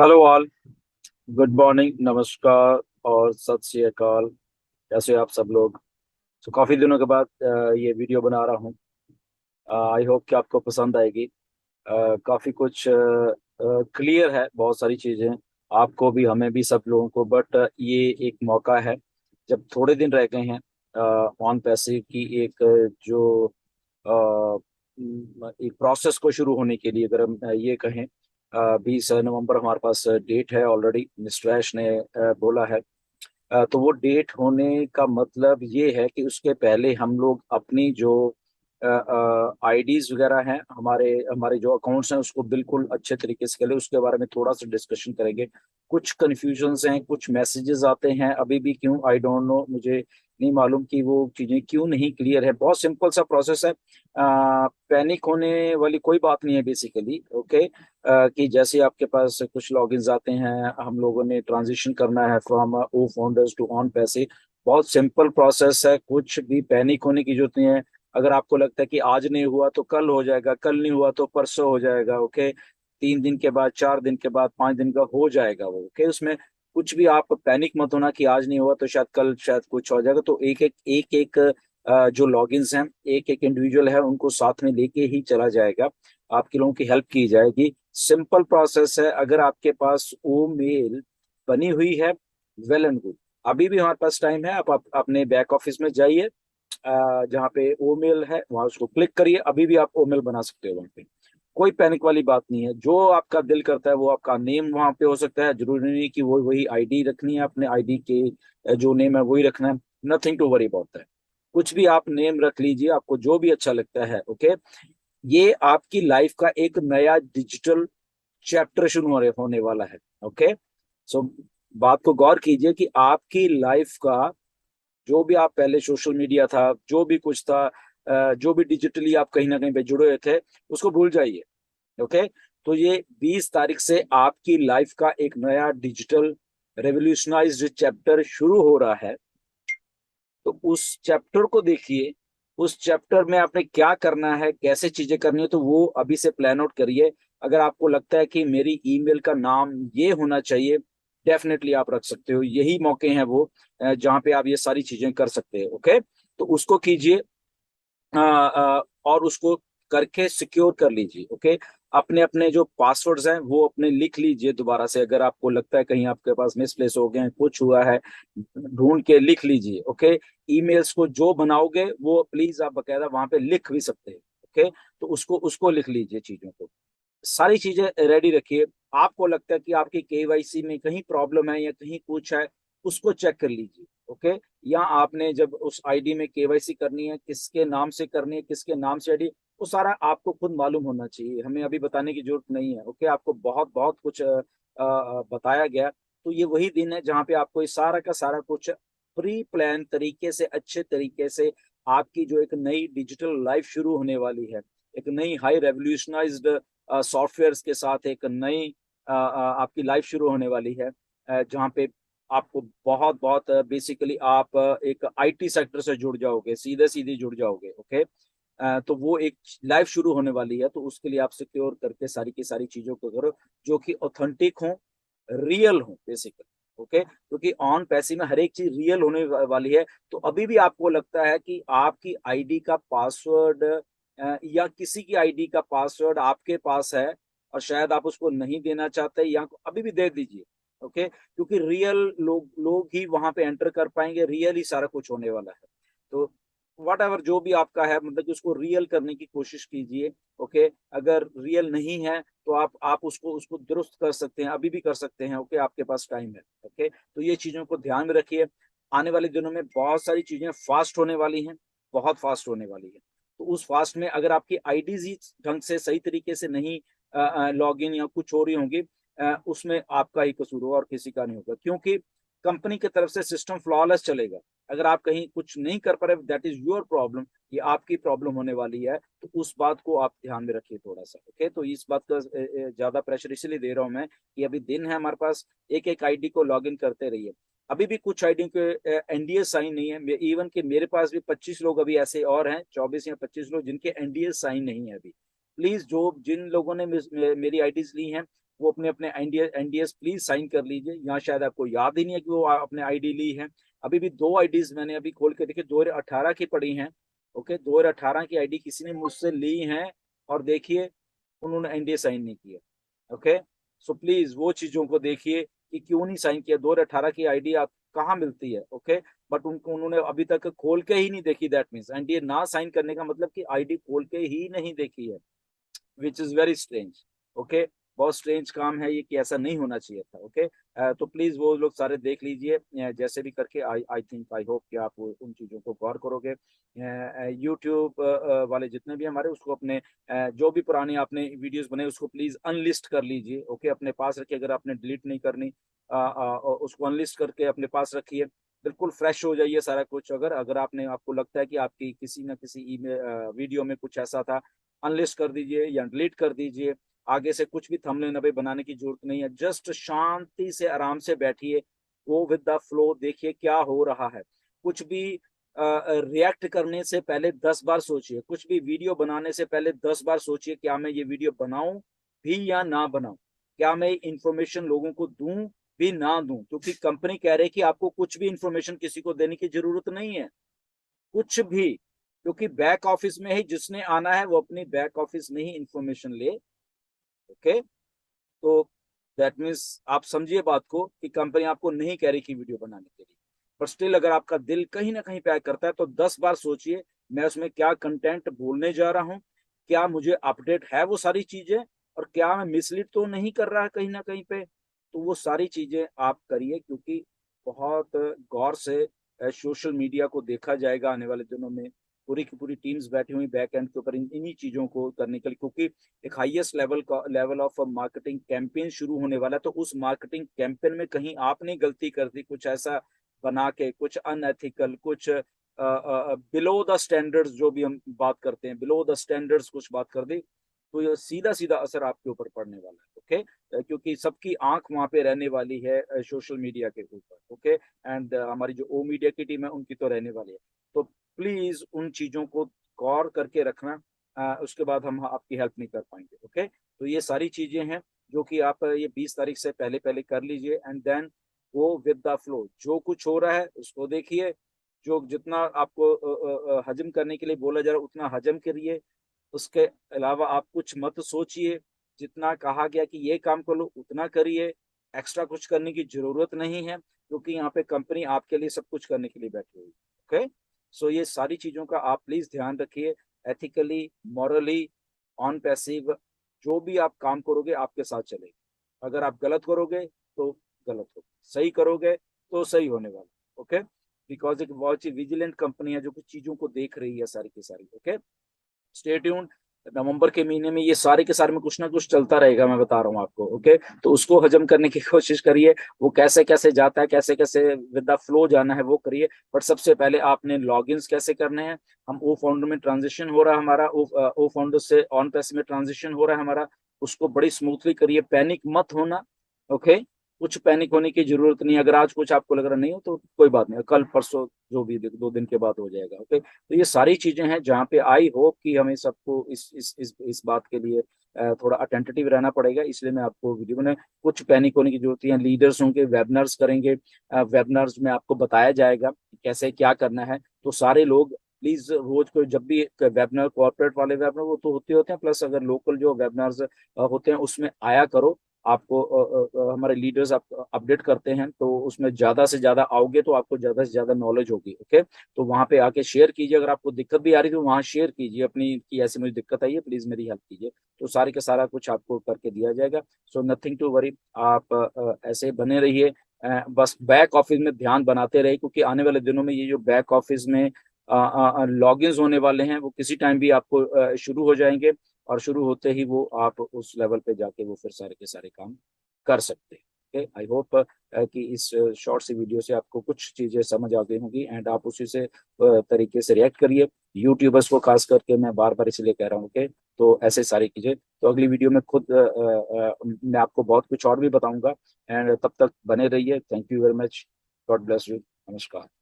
Hello all. Good morning, नमस्कार और सत श्री अकाल। कैसे हो आप सब लोग? तो काफ़ी दिनों के बाद ये वीडियो बना रहा हूँ। आई होप कि आपको पसंद आएगी। काफ़ी कुछ क्लियर है, बहुत सारी चीज़ें आपको भी हमें भी सब लोगों को। बट ये एक मौका है जब थोड़े दिन रह गए हैं ऑन पैसे की एक जो एक प्रोसेस को शुरू होने के लिए, अगर हम ये कहें। 20 नवंबर हमारे पास डेट है, ऑलरेडी मिस्टर ऐश ने बोला है। तो वो डेट होने का मतलब ये है कि उसके पहले हम लोग अपनी जो आईडीज वगैरह हैं, हमारे हमारे जो अकाउंट्स हैं, उसको बिल्कुल अच्छे तरीके से करें। उसके बारे में थोड़ा सा डिस्कशन करेंगे। कुछ कन्फ्यूजन्स हैं, कुछ मैसेजेस आते हैं अभी भी, क्यों आई डोंट नो, मुझे नहीं मालूम कि वो चीज़ें क्यों नहीं क्लियर है। बहुत सिंपल सा प्रोसेस है। पैनिक होने वाली कोई बात नहीं है बेसिकली। ओके। कि जैसे आपके पास कुछ लॉगिन्स आते हैं, हम लोगों ने ट्रांजिशन करना है फ्रॉम ओ फाउंडर्स टू ऑन पैसे। बहुत सिंपल प्रोसेस है, कुछ भी पैनिक होने की जरूरत नहीं है। अगर आपको लगता है कि आज नहीं हुआ तो कल हो जाएगा, कल नहीं हुआ तो परसों हो जाएगा, ओके। 3 दिन के बाद, 4 दिन के बाद, 5 दिन का हो जाएगा वो, ओके। उसमें कुछ भी आप पैनिक मत होना कि आज नहीं हुआ तो शायद कल शायद कुछ हो जाएगा। तो एक एक जो लॉगिन्स हैं, एक एक इंडिविजुअल है, उनको साथ में लेके ही चला जाएगा। आपके लोगों की हेल्प की जाएगी। सिंपल प्रोसेस है। अगर आपके पास वो मेल बनी हुई है, वेल एंड गुड। अभी भी हमारे पास टाइम है। आप अपने बैक ऑफिस में जाइए, जहाँ पे ओ मेल है वहां उसको क्लिक करिए। अभी भी आप ओ मेल बना सकते हो वहाँ पे। कोई पैनिक वाली बात नहीं है। जो आपका दिल करता है वो आपका नेम वहां पे हो सकता है। जरूरी नहीं कि वो वही आईडी रखनी है। अपने आईडी के जो नेम है वही रखना है। Nothing to worry about that. कुछ भी आप नेम रख लीजिए, आपको जो भी अच्छा लगता है, ओके। ये आपकी लाइफ का एक नया डिजिटल चैप्टर शुरू होने वाला है, ओके। सो बात को गौर कीजिए कि आपकी लाइफ का जो भी आप पहले सोशल मीडिया था, जो भी कुछ था, जो भी डिजिटली आप कहीं ना कहीं पे जुड़े हुए थे, उसको भूल जाइए, ओके। तो ये 20 तारीख से आपकी लाइफ का एक नया डिजिटल रेवोल्यूशनाइज्ड चैप्टर शुरू हो रहा है। तो उस चैप्टर को देखिए। उस चैप्टर में आपने क्या करना है, कैसे चीजें करनी है, तो वो अभी से प्लान आउट करिए। अगर आपको लगता है कि मेरी ईमेल का नाम ये होना चाहिए, डेफिनेटली आप रख सकते हो। यही मौके हैं वो जहाँ पे आप ये सारी चीजें कर सकते हैं, ओके। तो उसको कीजिए। और उसको करके सिक्योर कर लीजिए, ओके। अपने अपने जो पासवर्ड्स हैं वो अपने लिख लीजिए दोबारा से। अगर आपको लगता है कहीं आपके पास मिसप्लेस हो गए हैं, कुछ हुआ है, ढूंढ के लिख लीजिए, ओके। ईमेल्स को जो बनाओगे वो प्लीज आप बकायदा वहां पे लिख भी सकते हैं, ओके। तो उसको उसको लिख लीजिए, चीजों को, सारी चीजें रेडी रखिए। आपको लगता है कि आपकी केवाईसी में कहीं प्रॉब्लम है या कहीं कुछ है, उसको चेक कर लीजिए, ओके। या आपने जब उस आईडी में केवाईसी करनी है, किसके नाम से करनी है, किसके नाम से आईडी, वो सारा आपको खुद मालूम होना चाहिए। हमें अभी बताने की जरूरत नहीं है, ओके। आपको बहुत बहुत कुछ बताया गया। तो ये वही दिन है जहाँ पे आपको ये सारा का सारा कुछ प्री प्लान तरीके से, अच्छे तरीके से, आपकी जो एक नई डिजिटल लाइफ शुरू होने वाली है, एक नई हाई रेवोल्यूशनाइज्ड सॉफ्टवेयर्स के साथ एक नई आपकी लाइफ शुरू होने वाली है। जहाँ पे आपको बहुत बहुत बेसिकली आप एक आईटी सेक्टर से जुड़ जाओगे, सीधे सीधे जुड़ जाओगे, ओके। तो वो एक लाइफ शुरू होने वाली है। तो उसके लिए आप सिक्योर करके सारी की सारी चीजों को करो जो कि ऑथेंटिक हो, रियल हो बेसिकली, ओके। क्योंकि ऑन पैसे में हर एक चीज रियल होने वाली है। तो अभी भी आपको लगता है कि आपकी आईडी का पासवर्ड या किसी की आईडी का पासवर्ड आपके पास है और शायद आप उसको नहीं देना चाहते, या अभी भी दे दीजिए, ओके। क्योंकि रियल लोग ही वहां पे एंटर कर पाएंगे, रियल ही सारा कुछ होने वाला है। तो वट एवर जो भी आपका है, मतलब कि उसको रियल करने की कोशिश कीजिए, ओके। अगर रियल नहीं है तो आप उसको उसको दुरुस्त कर सकते हैं, अभी भी कर सकते हैं, ओके। आपके पास टाइम है, ओके। तो ये चीजों को ध्यान में रखिए। आने वाले दिनों में बहुत सारी चीजें फास्ट होने वाली हैं, बहुत फास्ट होने वाली है। तो उस फास्ट में अगर आपकी आईडीज ही ढंग से सही तरीके से नहीं लॉग इन या कुछ हो रही होंगी, उसमें आपका ही कसूर होगा और किसी का नहीं होगा। क्योंकि कंपनी की तरफ से सिस्टम फ्लॉलेस चलेगा। अगर आप कहीं कुछ नहीं कर पा रहे, दैट इज योर प्रॉब्लम, ये आपकी प्रॉब्लम होने वाली है। तो उस बात को आप ध्यान में रखिए थोड़ा सा, ओके। तो इस बात का ज्यादा प्रेशर इसलिए दे रहा हूं मैं कि अभी दिन है हमारे पास। एक एक आईडी को लॉग इन करते रहिए। अभी भी कुछ आईडी के एनडीए साइन नहीं है। इवन कि मेरे पास भी 25 लोग अभी ऐसे और हैं, 24 या 25 लोग जिनके एनडीए साइन नहीं है अभी। प्लीज जो जिन लोगों ने मेरी आईडीज ली हैं, वो अपने अपने एनडीएस प्लीज साइन कर लीजिए। यहाँ शायद आपको याद ही नहीं है कि वो अपने आईडी ली है। अभी भी 2 आईडीज मैंने अभी खोल के देखे, 2018 की पड़ी हैं। ओके, 2018 की आईडी किसी ने मुझसे ली है, और देखिए उन्होंने एनडीए साइन नहीं किया। ओके, सो प्लीज वो चीजों को देखिए कि क्यों नहीं साइन किया। 2018 की आईडी आप कहाँ मिलती है? ओके, बट उनको उन्होंने अभी तक खोल के ही नहीं देखी। दैट मीन्स एनडीए ना साइन करने का मतलब कि आईडी खोल के ही नहीं देखी है, which is very strange. Okay, बहुत स्ट्रेंज काम है ये, कि ऐसा नहीं होना चाहिए था। ओके, तो प्लीज वो लोग सारे देख लीजिए, जैसे भी करके। आई आई थिंक, आई होप कि आप उन चीजों को गौर करोगे। यूट्यूब वाले जितने भी हमारे, उसको अपने जो भी पुराने आपने वीडियोस बने उसको प्लीज अनलिस्ट कर लीजिए। ओके, अपने पास रखिए। अगर आपने डिलीट नहीं करनी, उसको अनलिस्ट करके अपने पास रखिए। बिल्कुल फ्रेश हो जाइए सारा कुछ। अगर अगर आपने आपको लगता है कि आपकी किसी न किसी वीडियो में कुछ ऐसा था, अनलिस्ट कर दीजिए या डिलीट कर दीजिए। आगे से कुछ भी थंबनेल नंबर बनाने की जरूरत नहीं है। जस्ट शांति से आराम से बैठिए, गो विद द फ्लो, देखिए क्या हो रहा है। कुछ भी रिएक्ट करने से पहले 10 बार सोचिए। कुछ भी वीडियो बनाने से पहले 10 बार सोचिए, क्या मैं ये वीडियो बनाऊं भी या ना बनाऊं, क्या मैं इंफॉर्मेशन लोगों को दूं भी ना दूं। क्योंकि कंपनी कह रही है कि आपको कुछ भी इंफॉर्मेशन किसी को देने की जरूरत नहीं है, कुछ भी। क्योंकि बैक ऑफिस में ही जिसने आना है वो अपनी बैक ऑफिस में ही इंफॉर्मेशन ले। ओके, तो दैट मीन्स आप समझिए बात को, कि कंपनी आपको नहीं कह रही कि वीडियो बनाने के लिए। पर स्टिल अगर आपका दिल कहीं ना कहीं पैक करता है तो 10 बार सोचिए, मैं उसमें क्या कंटेंट बोलने जा रहा हूँ, क्या मुझे अपडेट है वो सारी चीजें, और क्या मैं मिसलीड तो नहीं कर रहा है कहीं ना कहीं पे। तो वो सारी चीजें आप करिए, क्योंकि बहुत गौर से सोशल मीडिया को देखा जाएगा आने वाले दिनों में। पूरी की पूरी टीम्स बैठी हुई बैक एंड के ऊपर इन्हीं चीजों को करने के लिए, क्योंकि एक हाईएस्ट लेवल का लेवल ऑफ मार्केटिंग कैंपेन शुरू होने वाला है। तो उस मार्केटिंग कैंपेन में कहीं आपने गलती कर दी, कुछ ऐसा बना के, कुछ अनएथिकल, कुछ बिलो द स्टैंडर्ड्स, जो भी हम बात करते हैं बिलो द स्टैंडर्ड्स, कुछ बात कर दी, तो ये सीधा सीधा असर आपके ऊपर पड़ने वाला है। ओके, क्योंकि सबकी आंख वहां पे रहने वाली है सोशल मीडिया के ऊपर। ओके, एंड हमारी जो ओ मीडिया की टीम है उनकी तो रहने वाली है। तो प्लीज उन चीजों को गौर करके रखना, उसके बाद हम आपकी हेल्प नहीं कर पाएंगे। ओके, तो ये सारी चीजें हैं जो कि आप ये 20 तारीख से पहले पहले कर लीजिए, and then go with the flow. जो कुछ हो रहा है उसको देखिए, जो जितना आपको हजम करने के लिए बोला जा रहा है उतना हजम करिए। उसके अलावा आप कुछ मत सोचिए, जितना कहा गया कि ये काम कर लो उतना करिए। एक्स्ट्रा कुछ करने की जरूरत नहीं है, क्योंकि यहाँ पे कंपनी आपके लिए सब कुछ करने के लिए बैठी हुई है। ओके, सो ये सारी चीजों का आप प्लीज ध्यान रखिए। एथिकली, मॉरली, ऑन पैसिव, जो भी आप काम करोगे आपके साथ चलेगा। अगर आप गलत करोगे तो गलत होगा, सही करोगे तो सही होने वाला। ओके, बिकॉज एक बहुत ही विजिलेंट कंपनी है जो कुछ चीजों को देख रही है सारी की सारी। Okay, stay tuned. नवंबर के महीने में ये सारे के सारे में कुछ ना कुछ चलता रहेगा, मैं बता रहा हूँ आपको। ओके, तो उसको हजम करने की कोशिश करिए। वो कैसे कैसे जाता है, कैसे कैसे विद द फ्लो जाना है वो करिए। बट सबसे पहले आपने लॉगिन्स कैसे करने हैं। हम ओ फाउंडर में ट्रांजिशन हो रहा है हमारा, ओ फाउंडर से ऑन पैसे में ट्रांजिशन हो रहा है हमारा, उसको बड़ी स्मूथली करिए। पैनिक मत होना। ओके, कुछ पैनिक होने की जरूरत नहीं। अगर आज कुछ आपको लग रहा नहीं हो तो कोई बात नहीं, कल परसों जो भी 2 दिन के बाद हो जाएगा। ओके, तो ये सारी चीजें हैं जहाँ पे आई होप कि हमें सबको इस बात के लिए थोड़ा अटेंटिव रहना पड़ेगा। इसलिए मैं आपको वीडियो में, कुछ पैनिक होने की जरूरत नहीं है। लीडर्स होंगे, वेबिनार्स करेंगे, वेबिनार्स में आपको बताया जाएगा कैसे क्या करना है। तो सारे लोग प्लीज रोज को जब भी वेबिनार, कॉर्पोरेट वाले वेबिनार वो तो होते हैं, प्लस अगर लोकल जो वेबिनार्स होते हैं उसमें आया करो। आपको हमारे लीडर्स आप अपडेट करते हैं, तो उसमें ज्यादा से ज्यादा आओगे तो आपको ज्यादा से ज्यादा नॉलेज होगी। ओके, तो वहां पे आके शेयर कीजिए। अगर आपको दिक्कत भी आ रही है तो वहां शेयर कीजिए अपनी, कि ऐसी मुझे दिक्कत आई है, प्लीज मेरी हेल्प कीजिए। तो सारे का सारा कुछ आपको करके दिया जाएगा। So nothing to worry. आप ऐसे बने रहिए। बस बैक ऑफिस में ध्यान बनाते रहे, क्योंकि आने वाले दिनों में ये जो बैक ऑफिस में लॉगिन्स होने वाले हैं वो किसी टाइम भी आपको शुरू हो जाएंगे, और शुरू होते ही वो आप उस लेवल पे जाके वो फिर सारे के सारे काम कर सकते हैं। ओके, आई होप कि इस शॉर्ट सी वीडियो से आपको कुछ चीजें समझ आ गई होंगी, एंड आप उसी से तरीके से रिएक्ट करिए। यूट्यूबर्स को खास करके मैं बार बार इसलिए कह रहा हूँ। ओके, तो ऐसे सारी चीजें तो अगली वीडियो में खुद मैं आपको बहुत कुछ और भी बताऊंगा। एंड तब तक बने रहिए। Thank you very much. God bless you. नमस्कार।